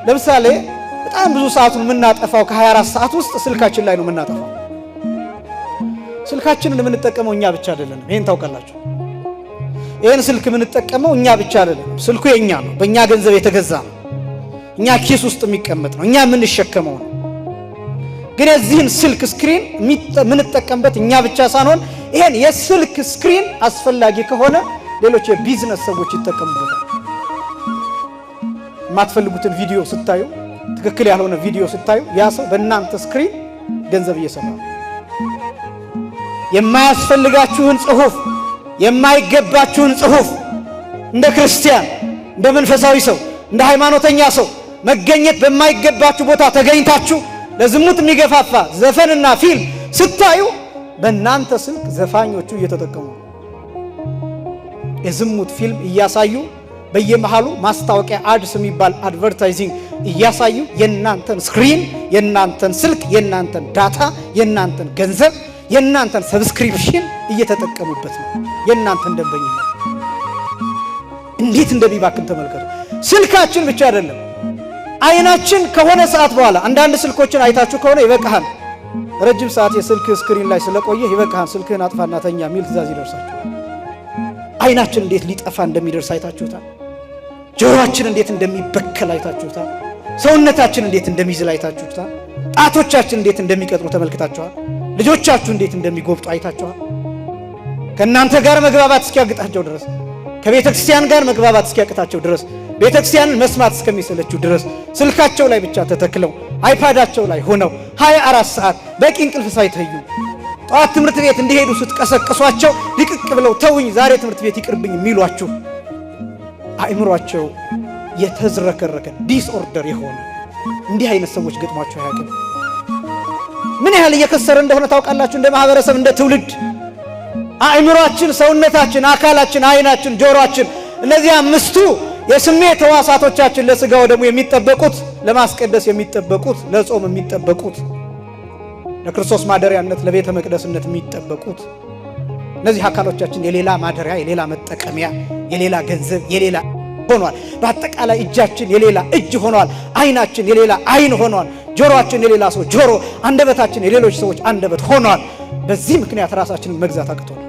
ለምሳሌ በጣም ብዙ ሰዓቱን የምናጠፋው ከ24 ሰዓት ውስጥ ስልካችን ላይ ነው የምናጠፋው። ስልካችንን የምንጠቀመው እኛ ብቻ አይደለም። ይሄን ታውቃላችሁ። ይሄን ስልክ የምንጠቀመው እኛ ብቻ አይደለም። ስልኩ የኛ ነው፣ በእኛ ገንዘብ የተገዛ ነው፣ እኛ ኪስ ውስጥ የሚቀመጥ ነው፣ እኛ የምንሸከመው ነው። ግን የዚህን ስልክ ስክሪን የምንጠቀምበት እኛ ብቻ ሳንሆን ይሄን የስልክ ስክሪን አስፈላጊ ከሆነ ሌሎች የቢዝነስ ሰዎች ይጠቀሙበታል። የማትፈልጉትን ቪዲዮ ስታዩ፣ ትክክል ያልሆነ ቪዲዮ ስታዩ ያ ሰው በእናንተ ስክሪን ገንዘብ እየሰራ ነው። የማያስፈልጋችሁን ጽሁፍ፣ የማይገባችሁን ጽሁፍ እንደ ክርስቲያን፣ እንደ መንፈሳዊ ሰው፣ እንደ ሃይማኖተኛ ሰው መገኘት በማይገባችሁ ቦታ ተገኝታችሁ ለዝሙት የሚገፋፋ ዘፈንና ፊልም ስታዩ በእናንተ ስልክ ዘፋኞቹ እየተጠቀሙ ነው። የዝሙት ፊልም እያሳዩ በየመሃሉ ማስታወቂያ አድስ የሚባል አድቨርታይዚንግ እያሳዩ የእናንተን ስክሪን፣ የእናንተን ስልክ፣ የእናንተን ዳታ፣ የእናንተን ገንዘብ፣ የእናንተን ሰብስክሪፕሽን እየተጠቀሙበት ነው። የእናንተን ደንበኝነት እንዴት እንደሚባክን ተመልከቱ። ስልካችን ብቻ አይደለም፣ አይናችን ከሆነ ሰዓት በኋላ አንዳንድ ስልኮችን አይታችሁ ከሆነ ይበቃሃል፣ ረጅም ሰዓት የስልክ ስክሪን ላይ ስለቆየ ይበቃሃል፣ ስልክህን አጥፋና ተኛ የሚል ትእዛዝ ይደርሳችሁ። አይናችን እንዴት ሊጠፋ እንደሚደርስ አይታችሁታል። ጆሮአችን እንዴት እንደሚበከል አይታችሁታል። ሰውነታችን እንዴት እንደሚዝል አይታችሁታል። ጣቶቻችን እንዴት እንደሚቀጥሩ ተመልክታችኋል። ልጆቻችሁ እንዴት እንደሚጎብጡ አይታችኋል። ከእናንተ ጋር መግባባት እስኪያቅታቸው ድረስ፣ ከቤተ ክርስቲያን ጋር መግባባት እስኪያቅታቸው ድረስ፣ ቤተ ክርስቲያንን መስማት እስከሚሰለችው ድረስ ስልካቸው ላይ ብቻ ተተክለው አይፓዳቸው ላይ ሆነው 24 ሰዓት በቂ እንቅልፍ ሳይተኙ ጠዋት ትምህርት ቤት እንዲሄዱ ስትቀሰቅሷቸው ልቅቅ ብለው ተውኝ ዛሬ ትምህርት ቤት ይቅርብኝ የሚሏችሁ አእምሯቸው የተዝረከረከ ዲስኦርደር የሆነ እንዲህ አይነት ሰዎች ገጥሟቸው አያውቅም። ምን ያህል እየከሰረ እንደሆነ ታውቃላችሁ? እንደ ማህበረሰብ፣ እንደ ትውልድ አእምሯችን፣ ሰውነታችን፣ አካላችን፣ አይናችን፣ ጆሮአችን እነዚህ አምስቱ የስሜት ሕዋሳቶቻችን ለስጋው ደግሞ የሚጠበቁት፣ ለማስቀደስ የሚጠበቁት፣ ለጾም የሚጠበቁት፣ ለክርስቶስ ማደሪያነት ለቤተ መቅደስነት የሚጠበቁት እነዚህ አካሎቻችን የሌላ ማደሪያ፣ የሌላ መጠቀሚያ፣ የሌላ ገንዘብ፣ የሌላ ሆኗል። በአጠቃላይ እጃችን የሌላ እጅ ሆኗል። አይናችን የሌላ አይን ሆኗል። ጆሮአችን የሌላ ሰው ጆሮ፣ አንደበታችን የሌሎች ሰዎች አንደበት ሆኗል። በዚህ ምክንያት ራሳችንን መግዛት አቅቶናል።